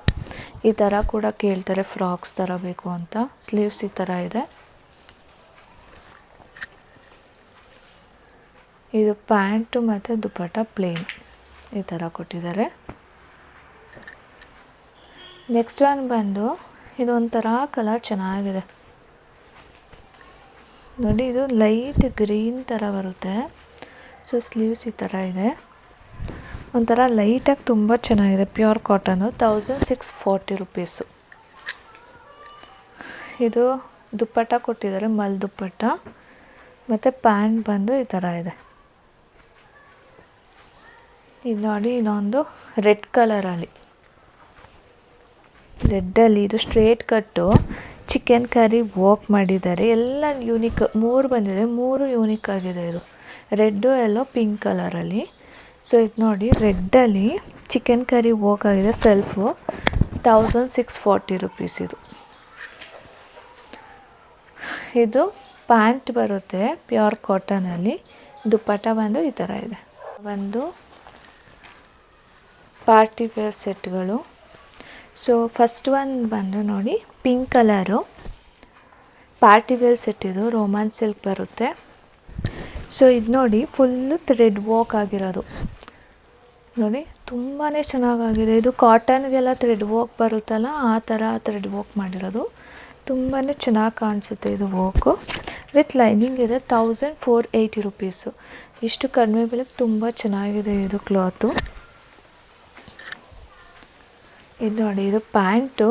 ಈ ಥರ ಕೂಡ ಕೇಳ್ತಾರೆ ಫ್ರಾಕ್ಸ್ ಥರ ಬೇಕು ಅಂತ. ಸ್ಲೀವ್ಸ್ ಈ ಥರ ಇದೆ. ಇದು ಪ್ಯಾಂಟು ಮತ್ತು ದುಪ್ಪಟ್ಟ ಪ್ಲೇನ್ ಈ ಥರ ಕೊಟ್ಟಿದ್ದಾರೆ. ನೆಕ್ಸ್ಟ್ ಒನ್ ಬಂದು ಇದೊಂಥರ ಕಲರ್ ಚೆನ್ನಾಗಿದೆ ನೋಡಿ. ಇದು ಲೈಟ್ ಗ್ರೀನ್ ಥರ ಬರುತ್ತೆ. ಸೊ ಸ್ಲೀವ್ಸ್ ಈ ಥರ ಇದೆ. ಒಂಥರ ಲೈಟಾಗಿ ತುಂಬ ಚೆನ್ನಾಗಿದೆ. Pure cotton. 1640 ರುಪೀಸು. ಇದು ದುಪ್ಪಟ್ಟ ಕೊಟ್ಟಿದ್ದಾರೆ, ಮಲ್ ದುಪ್ಪಟ್ಟ. ಮತ್ತು ಪ್ಯಾಂಟ್ ಬಂದು ಈ ಥರ ಇದೆ. ಇದು ನೋಡಿ ಇನ್ನೊಂದು ರೆಡ್ ಕಲರಲ್ಲಿ. ರೆಡ್ಡಲ್ಲಿ ಇದು ಸ್ಟ್ರೇಟ್ ಕಟ್ಟು ಚಿಕನ್ ಕರಿ ವರ್ಕ್ ಮಾಡಿದ್ದಾರೆ. ಎಲ್ಲ ಯೂನಿಕ್. 3 ಬಂದಿದೆ. 3 ಯೂನಿಕ್ ಆಗಿದೆ ಇದು. ರೆಡ್ಡು ಎಲ್ಲೋ ಪಿಂಕ್ ಕಲರಲ್ಲಿ. ಸೊ ಇದು ನೋಡಿ ರೆಡ್ಡಲ್ಲಿ ಚಿಕನ್ ಕರಿ ವರ್ಕ್ ಆಗಿದೆ ಸೆಲ್ಫು. 1640 ರುಪೀಸ್ ಇದು. ಇದು ಪ್ಯಾಂಟ್ ಬರುತ್ತೆ ಪ್ಯೂರ್ ಕಾಟನಲ್ಲಿ. ದುಪ್ಪಟ್ಟ ಬಂದು ಈ ಥರ ಇದೆ. ಒಂದು ಪಾರ್ಟಿ ವೇರ್ ಸೆಟ್ಗಳು. ಸೊ ಫಸ್ಟ್ ಒನ್ ಬಂದು ನೋಡಿ pink colour party wear set. ಇದು ರೋಮಾನ್ ಸಿಲ್ಕ್ ಬರುತ್ತೆ. ಸೊ ಇದು ನೋಡಿ ಫುಲ್ಲು ಥ್ರೆಡ್ ವರ್ಕ್ ಆಗಿರೋದು ನೋಡಿ. ತುಂಬಾ ಚೆನ್ನಾಗಾಗಿದೆ. ಇದು ಕಾಟನ್ಗೆಲ್ಲ ಥ್ರೆಡ್ ವರ್ಕ್ ಬರುತ್ತಲ್ಲ, ಆ ಥರ ಥ್ರೆಡ್ ವರ್ಕ್ ಮಾಡಿರೋದು. ತುಂಬಾ ಚೆನ್ನಾಗಿ ಕಾಣಿಸುತ್ತೆ ಇದು ವರ್ಕು. ವಿತ್ ಲೈನಿಂಗ್ ಇದೆ. 1480 ರುಪೀಸು. ಇಷ್ಟು ಕಡಿಮೆ ಬೆಲೆಗೆ ತುಂಬ ಚೆನ್ನಾಗಿದೆ ಇದು ಕ್ಲಾತು. ಇದು ನೋಡಿ ಇದು ಪ್ಯಾಂಟು.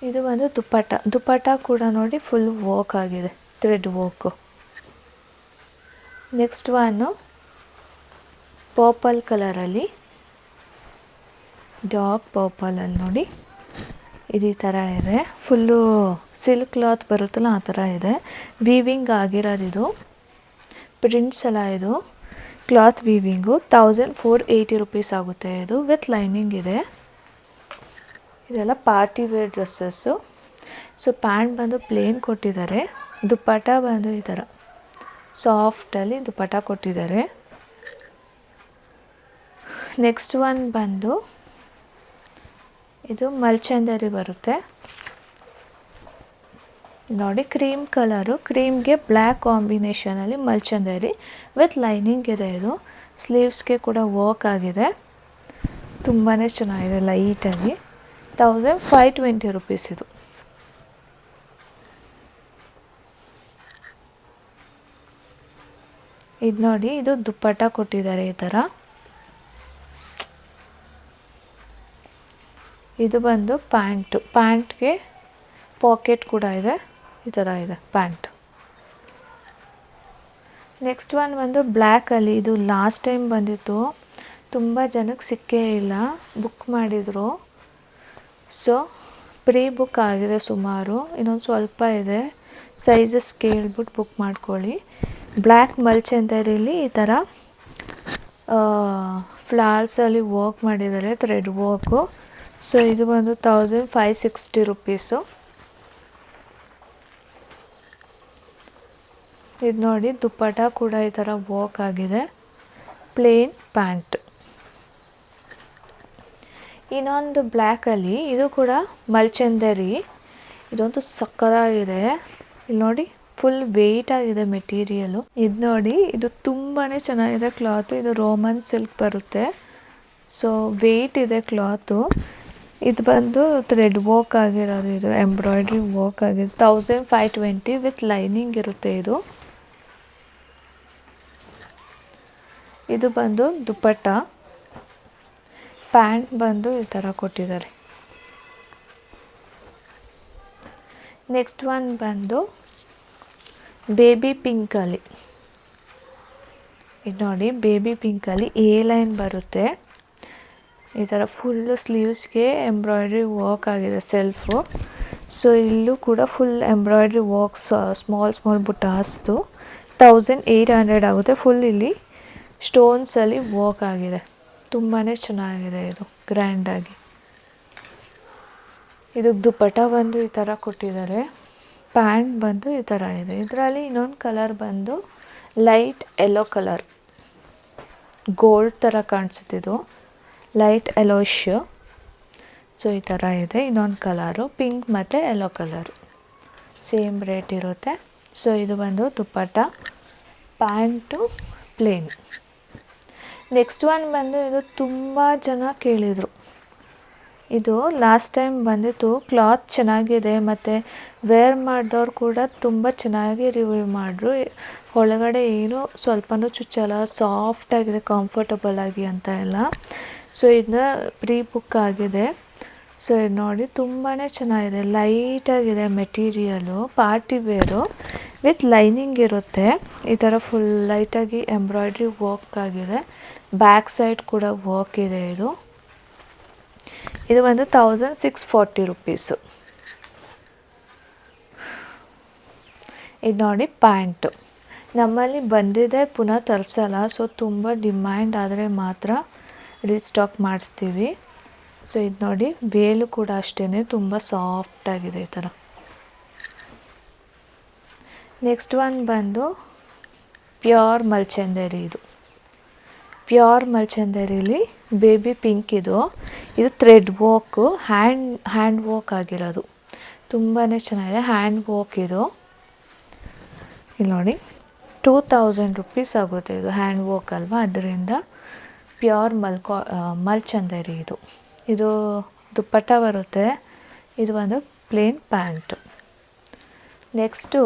ಇದು ಬಂದು ದುಪ್ಪಟ್ಟ. ದುಪ್ಪಟ್ಟ ಕೂಡ ನೋಡಿ ಫುಲ್ ವರ್ಕ್ ಆಗಿದೆ, thread work. Next one purple ಕಲರಲ್ಲಿ, ಡಾರ್ಕ್ ಪರ್ಪಲಲ್ಲಿ ನೋಡಿ ಇದು ಈ ಥರ ಇದೆ. ಫುಲ್ಲು ಸಿಲ್ಕ್ ಕ್ಲಾತ್ ಬರುತ್ತಲ್ಲ ಆ ಥರ ಇದೆ. ವೀವಿಂಗ್ ಆಗಿರೋದಿದು. ಪ್ರಿಂಟ್ಸ್ ಎಲ್ಲ ಇದು ಕ್ಲಾತ್ ವೀವಿಂಗು. 1480 ರುಪೀಸ್ ಆಗುತ್ತೆ ಇದು. ವಿತ್ ಲೈನಿಂಗ್ ಇದೆ. ಇದೆಲ್ಲ party wear dresses. So pant ಬಂದು ಪ್ಲೇನ್ ಕೊಟ್ಟಿದ್ದಾರೆ. ದುಪ್ಪಟ್ಟ ಬಂದು ಈ ಥರ ಸಾಫ್ಟಲ್ಲಿ ದುಪ್ಪಟ್ಟ ಕೊಟ್ಟಿದ್ದಾರೆ. ನೆಕ್ಸ್ಟ್ ಒನ್ ಬಂದು ಇದು ಮಲ್ಚಂದರಿ ಬರುತ್ತೆ ನೋಡಿ. ಕ್ರೀಮ್ ಕಲರು, ಕ್ರೀಮ್ಗೆ ಬ್ಲ್ಯಾಕ್ ಕಾಂಬಿನೇಷನಲ್ಲಿ ಮಲ್ಚಂದರಿ ವಿತ್ ಲೈನಿಂಗ್ ಇದೆ. ಇದು ಸ್ಲೀವ್ಸ್ಗೆ ಕೂಡ ವರ್ಕ್ ಆಗಿದೆ. ತುಂಬಾ ಚೆನ್ನಾಗಿದೆ ಲೈಟಾಗಿ. 1520 ರುಪೀಸ್ ಇದು. ಇದು ನೋಡಿ ಇದು ದುಪ್ಪಟ್ಟ ಕೊಟ್ಟಿದ್ದಾರೆ ಈ ಥರ. ಇದು ಬಂದು ಪ್ಯಾಂಟು. ಪ್ಯಾಂಟ್ಗೆ ಪಾಕೆಟ್ ಕೂಡ ಇದೆ. ಈ ಥರ ಇದೆ ಪ್ಯಾಂಟ್. ನೆಕ್ಸ್ಟ್ ಒನ್ ಬಂದು ಬ್ಲ್ಯಾಕಲ್ಲಿ. ಇದು ಲಾಸ್ಟ್ ಟೈಮ್ ಬಂದಿತ್ತು, ತುಂಬ ಜನಕ್ಕೆ ಸಿಕ್ಕೇ ಇಲ್ಲ, ಬುಕ್ ಮಾಡಿದರು. ಸೊ ಪ್ರೀ ಬುಕ್ ಆಗಿದೆ ಸುಮಾರು. ಇನ್ನೊಂದು ಸ್ವಲ್ಪ ಇದೆ. ಸೈಜಸ್ ಕೇಳ್ಬಿಟ್ಟು ಬುಕ್ ಮಾಡ್ಕೊಳ್ಳಿ. ಬ್ಲ್ಯಾಕ್ ಮಲ್ಚಂದರಿಲಿ ಈ ಥರ ಫ್ಲವರ್ಸಲ್ಲಿ ವರ್ಕ್ ಮಾಡಿದ್ದಾರೆ, ಥ್ರೆಡ್ ವರ್ಕು. ಸೊ ಇದು ಬಂದು 1560 ರುಪೀಸು. ಇದು ನೋಡಿ ದುಪ್ಪಟ್ಟ ಕೂಡ ಈ ಥರ ವರ್ಕ್ ಆಗಿದೆ. Plane pant. ಇನ್ನೊಂದು ಬ್ಲ್ಯಾಕಲ್ಲಿ ಇದು ಕೂಡ ಮಲ್ಚಂದರಿ. ಇದೊಂದು ಸಕ್ಕತ್ತಾಗಿದೆ. ಇಲ್ಲಿ ನೋಡಿ ಫುಲ್ ವೆಯ್ಟ್ ಆಗಿದೆ ಮೆಟೀರಿಯಲು. ಇದು ನೋಡಿ, ಇದು ತುಂಬಾ ಚೆನ್ನಾಗಿದೆ ಕ್ಲಾತು. ಇದು ರೋಮನ್ ಸಿಲ್ಕ್ ಬರುತ್ತೆ. ಸೊ ವೆಯ್ಟ್ ಇದೆ ಕ್ಲಾತು. ಇದು ಬಂದು ಥ್ರೆಡ್ ವರ್ಕ್ ಆಗಿರೋದು, ಇದು ಎಂಬ್ರಾಯ್ಡ್ರಿ ವರ್ಕ್ ಆಗಿದೆ. 1520 ವಿತ್ ಲೈನಿಂಗ್ ಇರುತ್ತೆ ಇದು. ಇದು ಬಂದು ದುಪ್ಪಟ್ಟ. ಪ್ಯಾಂಟ್ ಬಂದು ಈ ಥರ ಕೊಟ್ಟಿದ್ದಾರೆ. ನೆಕ್ಸ್ಟ್ ಒನ್ ಬಂದು ಬೇಬಿ ಪಿಂಕಲ್ಲಿ. ಇದು ನೋಡಿ, ಬೇಬಿ ಪಿಂಕಲ್ಲಿ ಎ ಲೈನ್ ಬರುತ್ತೆ. ಈ ಥರ ಫುಲ್ಲು ಸ್ಲೀವ್ಸ್ಗೆ ಎಂಬ್ರಾಯ್ಡ್ರಿ ವರ್ಕ್ ಆಗಿದೆ ಸೆಲ್ಫು. ಸೊ ಇಲ್ಲೂ ಕೂಡ ಫುಲ್ ಎಂಬ್ರಾಯ್ಡ್ರಿ ವರ್ಕ್, ಸ್ಮಾಲ್ ಬುಟಾಸ್ದು. 1800 ಆಗುತ್ತೆ. ಫುಲ್ ಇಲ್ಲಿ ಸ್ಟೋನ್ಸಲ್ಲಿ ವರ್ಕ್ ಆಗಿದೆ. ತುಂಬಾ ಚೆನ್ನಾಗಿದೆ ಇದು, ಗ್ರ್ಯಾಂಡಾಗಿ. ಇದು ದುಪ್ಪಟ್ಟ ಬಂದು ಈ ಥರ ಕೊಟ್ಟಿದ್ದಾರೆ. ಪ್ಯಾಂಟ್ ಬಂದು ಈ ಥರ ಇದೆ. ಇದರಲ್ಲಿ ಇನ್ನೊಂದು ಕಲರ್ ಬಂದು ಲೈಟ್ ಯೆಲ್ಲೋ ಕಲರ್, ಗೋಲ್ಡ್ ಥರ ಕಾಣಿಸುತ್ತಿದ್ದು, ಲೈಟ್ ಯೆಲ್ಲೋಶ್. ಸೊ ಈ ಥರ ಇದೆ. ಇನ್ನೊಂದು ಕಲರು ಪಿಂಕ್ ಮತ್ತು ಯೆಲ್ಲೋ ಕಲರು, ಸೇಮ್ ರೇಟ್ ಇರುತ್ತೆ. ಸೊ ಇದು ಬಂದು ದುಪ್ಪಟ್ಟ, ಪ್ಯಾಂಟು ಪ್ಲೇನ್. ನೆಕ್ಸ್ಟ್ ಒನ್ ಬಂದು ಇದು ತುಂಬ ಜನ ಕೇಳಿದರು. ಇದು ಲಾಸ್ಟ್ ಟೈಮ್ ಬಂದಿತ್ತು. ಕ್ಲಾತ್ ಚೆನ್ನಾಗಿದೆ ಮತ್ತು ವೇರ್ ಮಾಡಿದವ್ರು ಕೂಡ ತುಂಬ ಚೆನ್ನಾಗಿ ರಿವ್ಯೂ ಮಾಡಿದ್ರು. ಒಳಗಡೆ ಏನು ಸ್ವಲ್ಪನೂ ಚುಚ್ಚಲ್ಲ, ಸಾಫ್ಟಾಗಿದೆ, ಕಂಫರ್ಟಬಲ್ ಆಗಿ ಅಂತ ಎಲ್ಲ. ಸೊ ಇದನ್ನ ಪ್ರೀ ಬುಕ್ ಆಗಿದೆ. ಸೊ ಇದು ನೋಡಿ, ತುಂಬಾ ಚೆನ್ನಾಗಿದೆ, ಲೈಟಾಗಿದೆ material, party wear with lining ಇರುತ್ತೆ. ಈ ಥರ ಫುಲ್ ಲೈಟಾಗಿ ಎಂಬ್ರಾಯ್ಡ್ರಿ ವರ್ಕ್ ಆಗಿದೆ. ಬ್ಯಾಕ್ ಸೈಡ್ ಕೂಡ ವರ್ಕ್ ಇದೆ. ಇದು ಬಂದು 1640 ರುಪೀಸು. ಇದು ನೋಡಿ ಪ್ಯಾಂಟು. ನಮ್ಮಲ್ಲಿ ಬಂದಿದೆ, ಪುನಃ ತರಿಸಲ್ಲ. ಸೊ ತುಂಬ ಡಿಮ್ಯಾಂಡ್ ಆದರೆ ಮಾತ್ರ ರೀಸ್ಟಾಕ್ ಮಾಡಿಸ್ತೀವಿ. ಸೊ ಇದು ನೋಡಿ, ವೇಲು ಕೂಡ ಅಷ್ಟೇ ತುಂಬ ಸಾಫ್ಟಾಗಿದೆ ಈ ಥರ. ನೆಕ್ಸ್ಟ್ ಒನ್ ಬಂದು ಪ್ಯೂರ್ ಮಲ್ಚಂದೇರಿ. ಇದು ಪ್ಯೂರ್ ಮಲ್ಚಂದೇರಿಲಿ ಬೇಬಿ ಪಿಂಕ್. ಇದು ಥ್ರೆಡ್ ವರ್ಕು, ಹ್ಯಾಂಡ್ ವರ್ಕ್ ಆಗಿರೋದು. ತುಂಬಾ ಚೆನ್ನಾಗಿದೆ, ಹ್ಯಾಂಡ್ ವರ್ಕ್ ಇದು. ಇಲ್ಲಿ ನೋಡಿ, 2000 ರುಪೀಸ್ ಆಗುತ್ತೆ. ಇದು ಹ್ಯಾಂಡ್ ವರ್ಕ್ ಅಲ್ವಾ, ಅದರಿಂದ ಪ್ಯೂರ್ ಮಲ್ಚಂದೇರಿ ಇದು. ಇದು ದುಪ್ಪಟ್ಟ ಬರುತ್ತೆ. ಇದು ಒಂದು ಪ್ಲೇನ್ ಪ್ಯಾಂಟು. ನೆಕ್ಸ್ಟು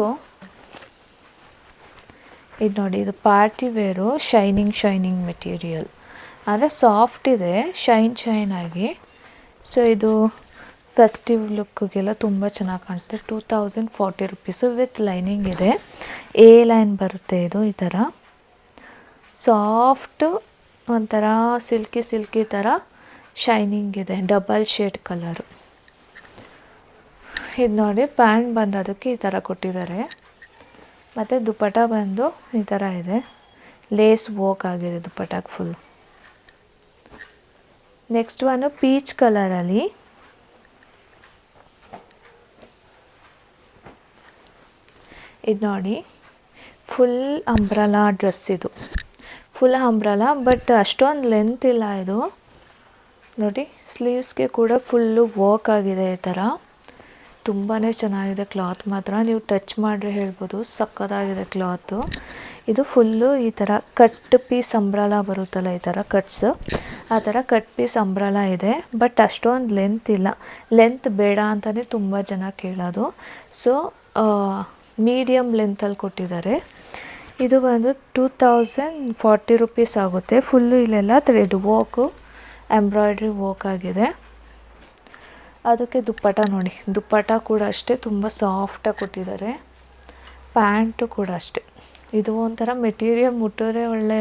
ಇದು ನೋಡಿ, ಇದು ಪಾರ್ಟಿ ವೇರು, ಶೈನಿಂಗ್ ಮೆಟೀರಿಯಲ್, ಅಂದರೆ ಸಾಫ್ಟ್ ಇದೆ, ಶೈನ್ ಆಗಿ. ಸೊ ಇದು ಫೆಸ್ಟಿವ್ ಲುಕ್ಗೆಲ್ಲ ತುಂಬ ಚೆನ್ನಾಗಿ ಕಾಣಿಸುತ್ತೆ. 2040 ರುಪೀಸು ವಿತ್ ಲೈನಿಂಗ್ ಇದೆ. ಎ ಲೈನ್ ಬರುತ್ತೆ ಇದು. ಈ ಥರ ಸಾಫ್ಟು, ಒಂಥರ ಸಿಲ್ಕಿ ಥರ ಶೈನಿಂಗ್ ಇದೆ, ಡಬಲ್ ಶೇಡ್ ಕಲರು. ಇದು ನೋಡಿ, ಪ್ಯಾಂಟ್ ಬಂದು ಅದಕ್ಕೆ ಈ ಥರ ಕೊಟ್ಟಿದ್ದಾರೆ. ಮತ್ತು ದುಪ್ಪಟ್ಟ ಬಂದು ಈ ಥರ ಇದೆ, ಲೇಸ್ ವರ್ಕ್ ಆಗಿದೆ ದುಪ್ಪಟ್ಟಕ್ಕೆ ಫುಲ್ಲು. ನೆಕ್ಸ್ಟ್ ಒನ್ನು ಪೀಚ್ ಕಲರಲ್ಲಿ. ಇದು ನೋಡಿ, ಫುಲ್ ಅಂಬ್ರಲಾ ಡ್ರೆಸ್ ಇದು. ಫುಲ್ ಅಂಬ್ರಲಾ, ಬಟ್ ಅಷ್ಟೊಂದು ಲೆಂತ್ ಇಲ್ಲ ಇದು. ನೋಡಿ, ಸ್ಲೀವ್ಸ್ಗೆ ಕೂಡ ಫುಲ್ಲು ವರ್ಕ್ ಆಗಿದೆ ಈ ಥರ. ತುಂಬಾ ಚೆನ್ನಾಗಿದೆ ಕ್ಲಾತ್ ಮಾತ್ರ. ನೀವು ಟಚ್ ಮಾಡಿದ್ರೆ ಹೇಳ್ಬೋದು, ಸಕ್ಕತ್ತಾಗಿದೆ ಕ್ಲಾತು. ಇದು ಫುಲ್ಲು ಈ ಥರ ಕಟ್ ಪೀಸ್ ಅಂಬ್ರಲಾ ಬರುತ್ತಲ್ಲ, ಈ ಥರ ಕಟ್ಸು, ಆ ಥರ ಕಟ್ ಪೀಸ್ ಅಂಬ್ರಲಾ ಇದೆ. ಬಟ್ ಅಷ್ಟೊಂದು ಲೆಂತ್ ಇಲ್ಲ. ಲೆಂತ್ ಬೇಡ ಅಂತಲೇ ತುಂಬ ಜನ ಕೇಳೋದು. ಸೊ ಮೀಡಿಯಮ್ ಲೆಂತಲ್ಲಿ ಕೊಟ್ಟಿದ್ದಾರೆ. ಇದು ಬಂದು 2040 ರುಪೀಸ್ ಆಗುತ್ತೆ. ಫುಲ್ಲು ಇಲ್ಲೆಲ್ಲ ಥ್ರೆಡ್ ವರ್ಕು, ಎಂಬ್ರಾಯ್ಡ್ರಿ ವರ್ಕ್ ಆಗಿದೆ. ಅದಕ್ಕೆ ದುಪ್ಪಟ್ಟ ನೋಡಿ, ದುಪ್ಪಟ್ಟ ಕೂಡ ಅಷ್ಟೇ ತುಂಬ ಸಾಫ್ಟಾಗಿ ಕೊಟ್ಟಿದ್ದಾರೆ. ಪ್ಯಾಂಟು ಕೂಡ ಅಷ್ಟೇ. ಇದು ಒಂಥರ ಮೆಟೀರಿಯಲ್ ಮುಟ್ಟಿದ್ರೆ ಒಳ್ಳೆ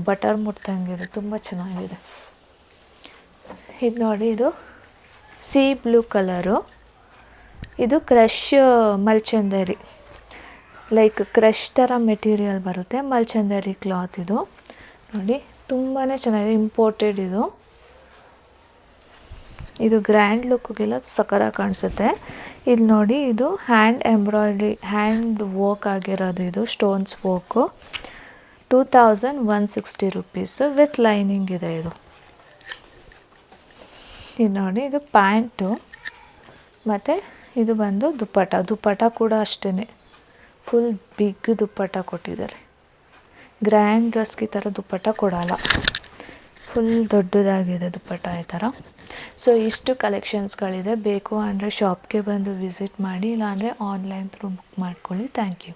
ಬಟರ್ ಮುಟ್ದಂಗಿದೆ, ತುಂಬ ಚೆನ್ನಾಗಿದೆ. ಇದು ನೋಡಿ, ಇದು ಸೀ ಬ್ಲೂ ಕಲರು. ಇದು ಕ್ರಶ್ ಮಲ್ಚಂದೇರಿ, ಲೈಕ್ ಕ್ರಶ್ ಥರ ಮೆಟೀರಿಯಲ್ ಬರುತ್ತೆ, ಮಲ್ಚಂದೇರಿ ಕ್ಲಾತ್ ಇದು. ನೋಡಿ, ತುಂಬಾ ಚೆನ್ನಾಗಿದೆ, ಇಂಪೋರ್ಟೆಡ್ ಇದು. ಇದು ಗ್ರ್ಯಾಂಡ್ ಲುಕ್ಗೆಲ್ಲ ಸಕ್ಕತ್ತಾಗಿ ಕಾಣಿಸುತ್ತೆ. ಇದು ನೋಡಿ, ಇದು ಹ್ಯಾಂಡ್ ಎಂಬ್ರಾಯ್ಡ್ರಿ, ಹ್ಯಾಂಡ್ ವರ್ಕ್ ಆಗಿರೋದು ಇದು, stones work. 2160 rupees with lining ಇದೆ ಇದು. ಇದು ನೋಡಿ, ಇದು ಪ್ಯಾಂಟು ಮತ್ತು ಇದು ಬಂದು ದುಪ್ಪಟ್ಟ. ದುಪ್ಪಟ್ಟ ಕೂಡ ಅಷ್ಟೇ ಫುಲ್ ಬಿಗ್ ದುಪ್ಪಟ್ಟ ಕೊಟ್ಟಿದ್ದಾರೆ. ಗ್ರ್ಯಾಂಡ್ ಡ್ರೆಸ್ಗೆ ಈ ಥರ ದುಪ್ಪಟ್ಟ ಕೊಡಲ್ಲ, ಫುಲ್ ದೊಡ್ಡದಾಗಿದೆ ದುಪ್ಪಟ್ಟ ಈ ಥರ. ಸೊ ಇಷ್ಟು ಕಲೆಕ್ಷನ್ಸ್ಗಳಿದೆ. ಬೇಕು ಅಂದರೆ ಶಾಪ್ಗೆ ಬಂದು ವಿಸಿಟ್ ಮಾಡಿ, ಇಲ್ಲಾಂದರೆ ಆನ್ಲೈನ್ ಥ್ರೂ ಬುಕ್ ಮಾಡ್ಕೊಳ್ಳಿ. Thank you.